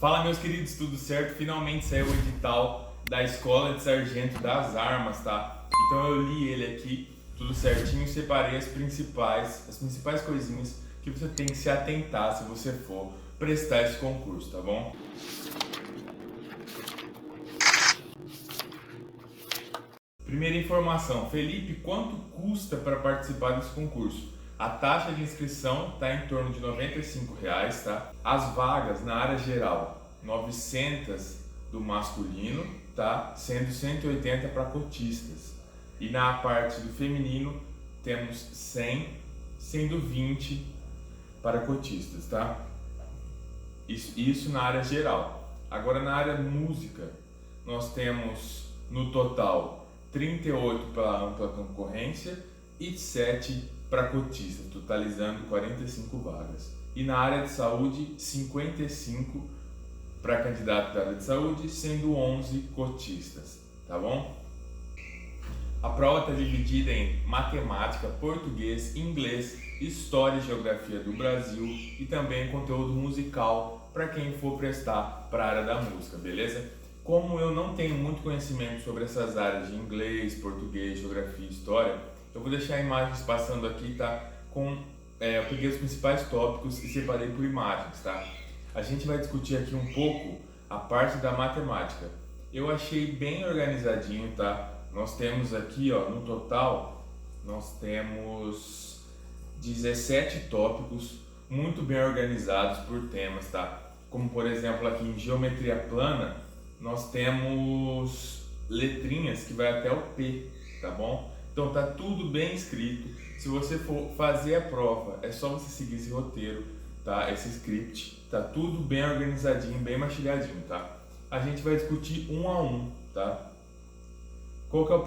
Fala, meus queridos, tudo certo? Finalmente saiu o edital da Escola de Sargento das Armas, tá? Então eu li ele aqui, tudo certinho, e separei as principais coisinhas que você tem que se atentar se você for prestar esse concurso, tá bom? Primeira informação, Felipe, quanto custa para participar desse concurso? A taxa de inscrição está em torno de R$ 95, tá? As vagas na área geral, 900 do masculino, tá? Sendo 180 para cotistas. E na parte do feminino, temos 100, sendo 20 para cotistas, tá? Isso na área geral. Agora na área música, nós temos no total 38 para ampla concorrência e 7 para cotistas, totalizando 45 vagas. E na área de saúde, 55 para candidato da área de saúde, sendo 11 cotistas, tá bom? A prova está dividida em matemática, português, inglês, história e geografia do Brasil e também conteúdo musical para quem for prestar para a área da música, beleza? Como eu não tenho muito conhecimento sobre essas áreas de inglês, português, geografia e história, eu vou deixar imagens passando aqui, tá? Eu peguei os principais tópicos e separei por imagens, tá? A gente vai discutir aqui um pouco a parte da matemática. Eu achei bem organizadinho, tá? Nós temos aqui, ó, no total, nós temos 17 tópicos muito bem organizados por temas, tá? Como por exemplo aqui em geometria plana, nós temos letrinhas que vai até o P, tá bom? Então tá tudo bem escrito. Se você for fazer a prova, é só você seguir esse roteiro, tá? Esse script, tá tudo bem organizadinho, bem mastigadinho, tá? A gente vai discutir um a um, tá? Qual que é o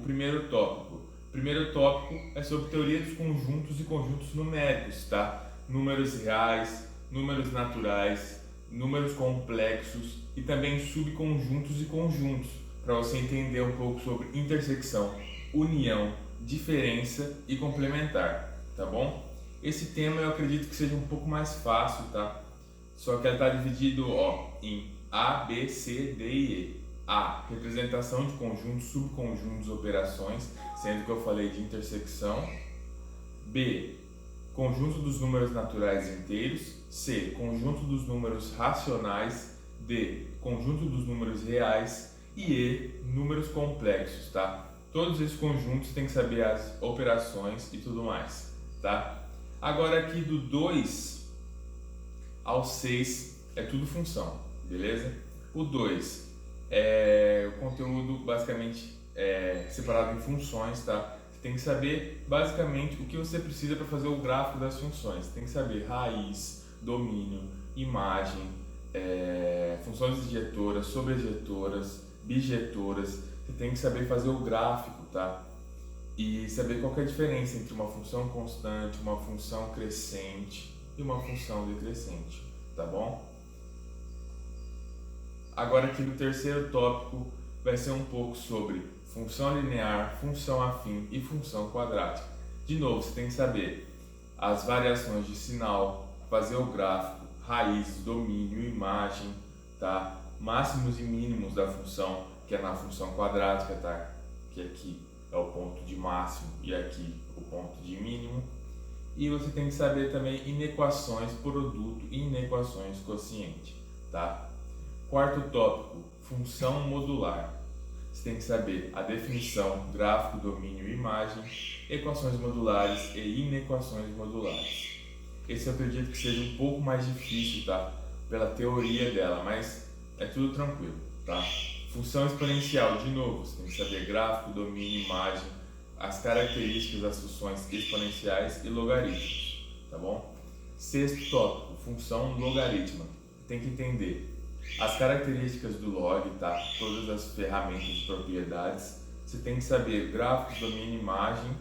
primeiro tópico? O primeiro tópico é sobre teoria dos conjuntos e conjuntos numéricos, tá? Números reais, números naturais, números complexos e também subconjuntos e conjuntos, para você entender um pouco sobre intersecção, união, diferença e complementar, tá bom? Esse tema eu acredito que seja um pouco mais fácil, tá? Só que ele está dividido, ó, em A, B, C, D e E. A, representação de conjuntos, subconjuntos, operações, sendo que eu falei de intersecção. B, conjunto dos números naturais inteiros. C, conjunto dos números racionais. D, conjunto dos números reais. E E, números complexos, tá? Todos esses conjuntos tem que saber as operações e tudo mais, tá? Agora aqui do 2 ao 6 é tudo função, beleza? O 2 é o conteúdo basicamente separado em funções, tá? Você tem que saber basicamente o que você precisa para fazer o gráfico das funções. Você tem que saber raiz, domínio, imagem, funções adjetoras, sobreadjetoras, bijetoras. Você tem que saber fazer o gráfico, tá? E saber qual que é a diferença entre uma função constante, uma função crescente e uma função decrescente, tá bom? Agora aqui no terceiro tópico vai ser um pouco sobre função linear, função afim e função quadrática. De novo, você tem que saber as variações de sinal, fazer o gráfico, raiz, domínio, imagem, tá? Máximos e mínimos da função, que é na função quadrática, tá? Que aqui é o ponto de máximo e aqui o ponto de mínimo. E você tem que saber também inequações produto e inequações quociente, tá? Quarto tópico, função modular. Você tem que saber a definição, gráfico, domínio e imagem, equações modulares e inequações modulares. Esse eu acredito que seja um pouco mais difícil, tá? Pela teoria dela, mas é tudo tranquilo, tá? Função exponencial, de novo, você tem que saber gráfico, domínio, imagem, as características das funções exponenciais e logaritmos, tá bom? Sexto tópico, função logarítmica. Tem que entender as características do log, tá? Todas as ferramentas e propriedades. Você tem que saber gráficos, domínio, imagem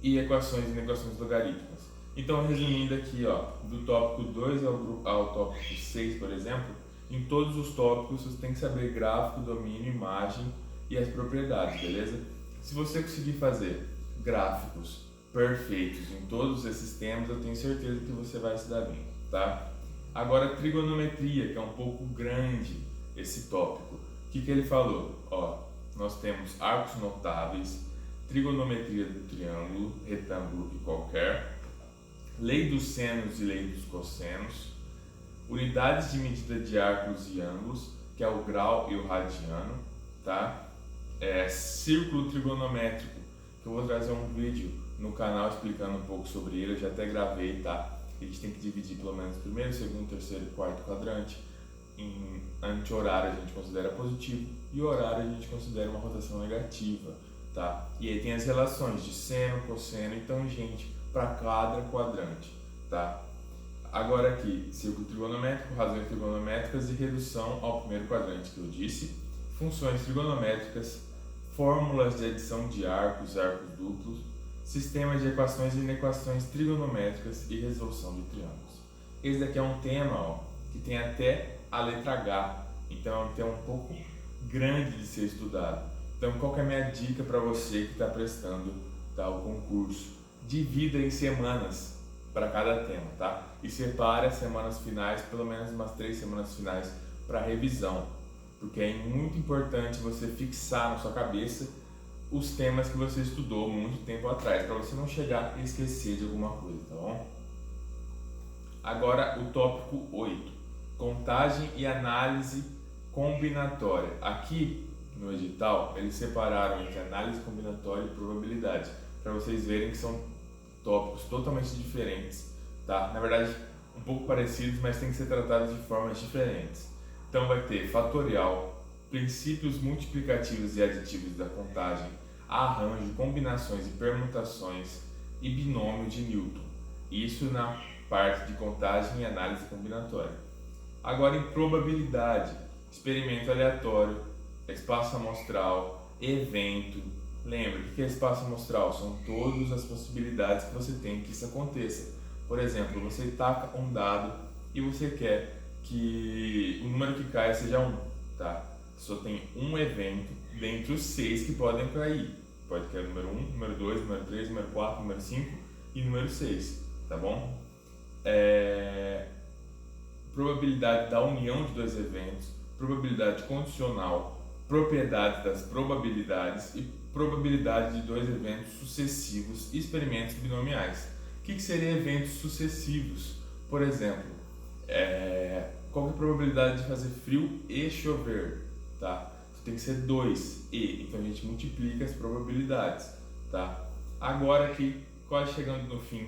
e equações e inequações logarítmicas. Então, resumindo aqui, ó, do tópico 2 ao tópico 6, por exemplo, em todos os tópicos você tem que saber gráfico, domínio, imagem e as propriedades, beleza? Se você conseguir fazer gráficos perfeitos em todos esses temas, eu tenho certeza que você vai se dar bem, tá? Agora, trigonometria, que é um pouco grande esse tópico. O que ele falou? Ó, nós temos arcos notáveis, trigonometria do triângulo, retângulo e qualquer, lei dos senos e lei dos cossenos, unidades de medida de arcos e ângulos, que é o grau e o radiano, tá? Círculo trigonométrico, que eu vou trazer um vídeo no canal explicando um pouco sobre ele, eu já até gravei, tá? A gente tem que dividir pelo menos primeiro, segundo, terceiro e quarto quadrante. Em anti-horário a gente considera positivo e horário a gente considera uma rotação negativa, tá? E aí tem as relações de seno, cosseno e tangente para cada quadrante, tá? Agora aqui, círculo trigonométrico, razões trigonométricas e redução ao primeiro quadrante que eu disse, funções trigonométricas, fórmulas de adição de arcos, arcos duplos, sistemas de equações e inequações trigonométricas e resolução de triângulos. Esse daqui é um tema, ó, que tem até a letra H, então é um tema um pouco grande de ser estudado. Então, qual que é a minha dica para você que está prestando, tá, o concurso? Divida em semanas para cada tema, tá? E separe as semanas finais, pelo menos umas 3 semanas finais para revisão, porque é muito importante você fixar na sua cabeça os temas que você estudou muito tempo atrás, para você não chegar e esquecer de alguma coisa, tá bom? Agora o tópico 8, contagem e análise combinatória. Aqui no edital eles separaram entre análise combinatória e probabilidade, para vocês verem que são tópicos totalmente diferentes, tá? Na verdade, um pouco parecidos, mas tem que ser tratados de formas diferentes. Então vai ter fatorial, princípios multiplicativos e aditivos da contagem, arranjo, combinações e permutações e binômio de Newton. Isso na parte de contagem e análise combinatória. Agora em probabilidade, experimento aleatório, espaço amostral, evento. Lembre, o que é espaço amostral? São todas as possibilidades que você tem que isso aconteça. Por exemplo, você taca um dado e você quer que o número que caia seja 1, tá? Só tem um evento dentre os 6 que podem cair. Pode cair o número 1, número 2, número 3, número 4, número 5 e número 6, tá bom? Probabilidade da união de dois eventos, probabilidade condicional, propriedades das probabilidades e probabilidade de dois eventos sucessivos e experimentos binomiais. O que seria eventos sucessivos? Por exemplo, qual é a probabilidade de fazer frio e chover? Tá? Tem que ser 2 então a gente multiplica as probabilidades, tá? Agora aqui, quase chegando no fim,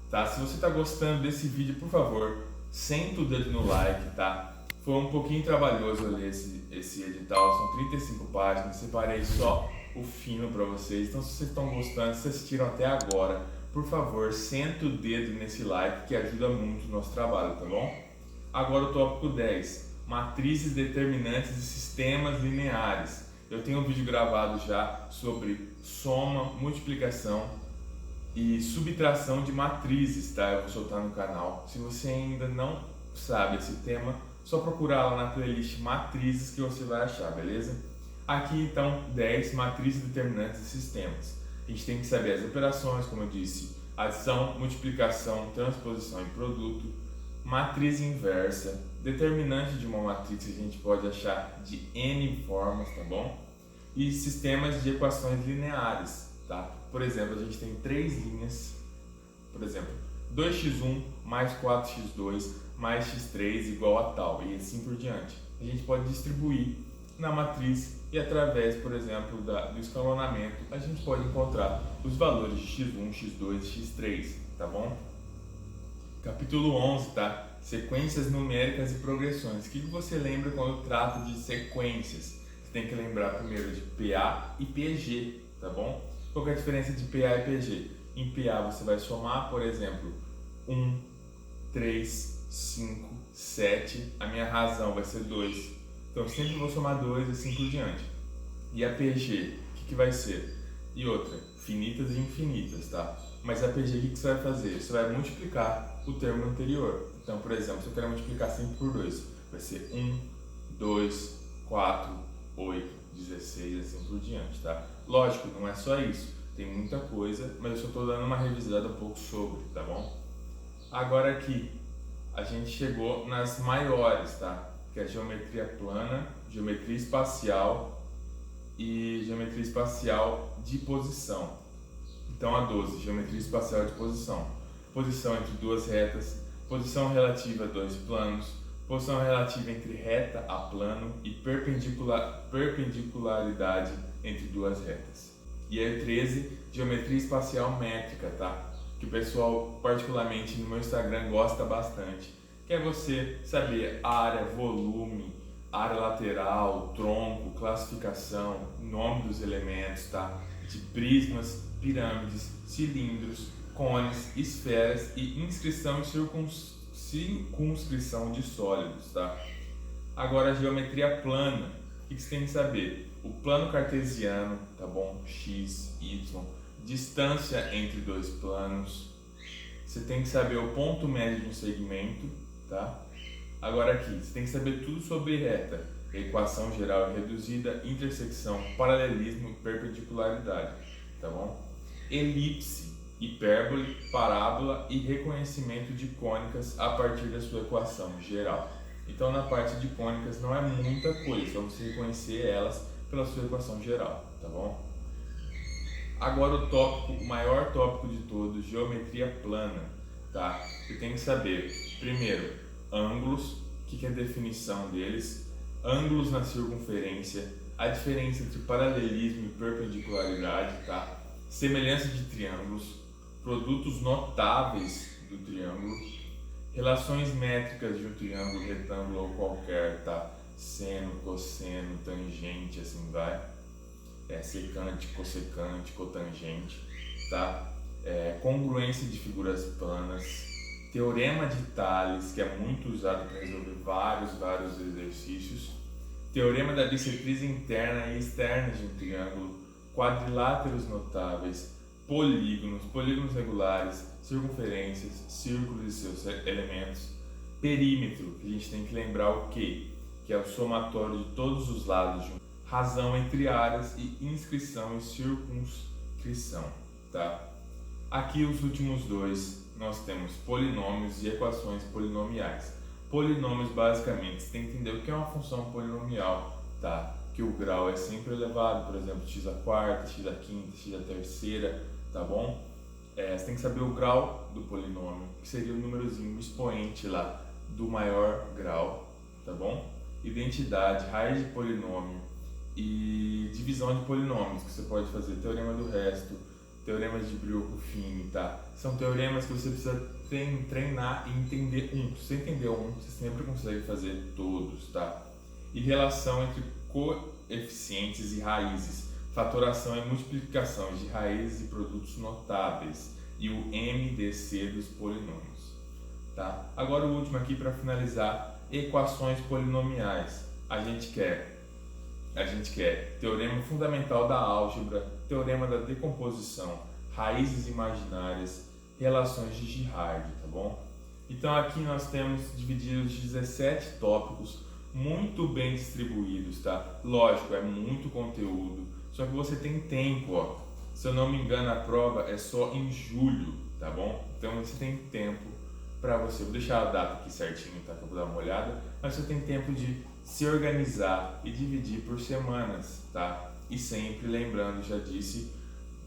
tá? Se você está gostando desse vídeo, por favor, senta o dedo no like, tá? Foi um pouquinho trabalhoso ler esse edital, são 35 páginas, separei só o fino para vocês. Então, se vocês estão gostando, se assistiram até agora, por favor, senta o dedo nesse like que ajuda muito o nosso trabalho, tá bom? Agora o tópico 10, matrizes determinantes de sistemas lineares. Eu tenho um vídeo gravado já sobre soma, multiplicação e subtração de matrizes, tá? Eu vou soltar no canal. Se você ainda não sabe esse tema, só procurar lá na playlist matrizes que você vai achar, beleza? Aqui então 10 matrizes determinantes de sistemas. A gente tem que saber as operações, como eu disse, adição, multiplicação, transposição e produto, matriz inversa, determinante de uma matriz que a gente pode achar de N formas, tá bom? E sistemas de equações lineares, tá? Por exemplo, a gente tem 3 linhas, por exemplo, 2x1 mais 4x2 mais x3 igual a tal, e assim por diante. A gente pode distribuir na matriz e através, por exemplo, do escalonamento, a gente pode encontrar os valores de x1, x2 e x3, tá bom? Capítulo 11, tá? Sequências numéricas e progressões. O que você lembra quando eu trato de sequências? Você tem que lembrar primeiro de PA e PG, tá bom? Qual que é a diferença de PA e PG? Em PA você vai somar, por exemplo, 1, 3, 5, 7, a minha razão vai ser 2. Então sempre vou somar 2 e assim por diante. E a PG, o que vai ser? E outra, finitas e infinitas, tá? Mas a PG, o que você vai fazer? Você vai multiplicar o termo anterior. Então, por exemplo, se eu quero multiplicar 5 por 2, vai ser 1, 2, 4, 8, 16 e assim por diante, tá? Lógico, não é só isso. Tem muita coisa, mas eu só estou dando uma revisada um pouco sobre, tá bom? Agora aqui, a gente chegou nas maiores, tá? Que é a geometria plana, geometria espacial e geometria espacial de posição. Então a 12, geometria espacial de posição. Posição entre duas retas, posição relativa a dois planos, posição relativa entre reta a plano e perpendicularidade entre duas retas. E a 13, geometria espacial métrica, tá? Que o pessoal, particularmente no meu Instagram, gosta bastante. Que é você saber área, volume, área lateral, tronco, classificação, nome dos elementos, tá? De prismas, pirâmides, cilindros, cones, esferas e inscrição e circunscrição de sólidos, tá? Agora a geometria plana, o que você tem que saber? O plano cartesiano, tá bom? X, Y, distância entre dois planos. Você tem que saber o ponto médio de um segmento, tá? Agora aqui, você tem que saber tudo sobre reta, equação geral e reduzida, intersecção, paralelismo e perpendicularidade, tá bom? Elipse, hipérbole, parábola e reconhecimento de cônicas a partir da sua equação geral. Então na parte de cônicas não é muita coisa, só você reconhecer elas pela sua equação geral, tá bom? Agora o tópico, o maior tópico de todos, geometria plana, tá? Você tem que saber, primeiro, ângulos, o que é a definição deles, ângulos na circunferência, a diferença entre paralelismo e perpendicularidade, tá? Semelhança de triângulos, produtos notáveis do triângulo, relações métricas de um triângulo, retângulo ou qualquer, tá? Seno, cosseno, tangente, assim vai. Secante, cossecante, cotangente, tá? Congruência de figuras planas, teorema de Tales, que é muito usado para resolver vários exercícios, teorema da bissetriz interna e externa de um triângulo, quadriláteros notáveis, polígonos regulares, circunferências, círculos e seus elementos, perímetro, que a gente tem que lembrar o quê? Que é o somatório de todos os lados de um, razão entre áreas e inscrição e circunscrição, tá? Aqui os últimos dois, nós temos polinômios e equações polinomiais. Polinômios, basicamente, você tem que entender o que é uma função polinomial, tá? Que o grau é sempre elevado, por exemplo, x à quarta, x à quinta, x à terceira, tá bom? Você tem que saber o grau do polinômio, que seria o númerozinho, o expoente lá do maior grau, tá bom? Identidade, raiz de polinômio e divisão de polinômios, que você pode fazer teorema do resto, teoremas de Brioco-Fini, tá? São teoremas que você precisa treinar e entender um. Se você entender um, você sempre consegue fazer todos, tá? E relação entre coeficientes e raízes, fatoração e multiplicação de raízes e produtos notáveis e o MDC dos polinômios, tá? Agora o último aqui para finalizar, equações polinomiais. A gente quer teorema fundamental da álgebra, teorema da decomposição, raízes imaginárias, relações de Girard, tá bom? Então aqui nós temos divididos 17 tópicos muito bem distribuídos, tá? Lógico, é muito conteúdo, só que você tem tempo, ó. Se eu não me engano, a prova é só em julho, tá bom? Então você tem tempo para você. Vou deixar a data aqui certinho, tá? Que eu vou dar uma olhada, mas você tem tempo de se organizar e dividir por semanas, tá? E sempre lembrando, já disse,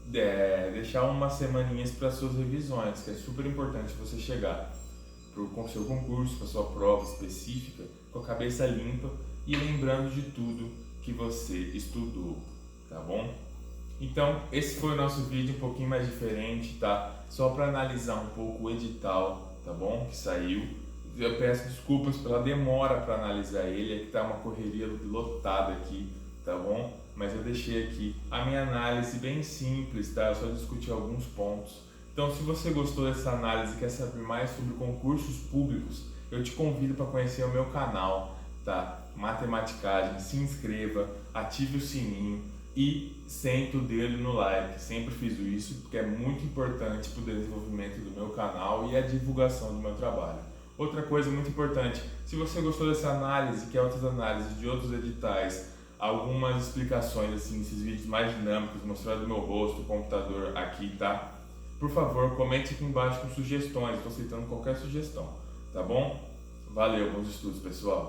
deixar umas semaninhas para suas revisões, que é super importante você chegar com o seu concurso, para sua prova específica, com a cabeça limpa e lembrando de tudo que você estudou, tá bom? Então, esse foi o nosso vídeo um pouquinho mais diferente, tá? Só para analisar um pouco o edital, tá bom? Que saiu. Eu peço desculpas pela demora para analisar ele, é que tá uma correria lotada aqui, tá bom? Mas eu deixei aqui a minha análise bem simples, tá? Eu só discuti alguns pontos. Então, se você gostou dessa análise e quer saber mais sobre concursos públicos, eu te convido para conhecer o meu canal, tá? Matematicagem, se inscreva, ative o sininho e sente o dedo no like. Sempre fiz isso porque é muito importante para o desenvolvimento do meu canal e a divulgação do meu trabalho. Outra coisa muito importante, se você gostou dessa análise, quer outras análises de outros editais, algumas explicações assim, esses vídeos mais dinâmicos, mostrando o meu rosto, o computador aqui, tá? Por favor, comente aqui embaixo com sugestões, estou aceitando qualquer sugestão, tá? tá bom? Valeu, bons estudos, pessoal!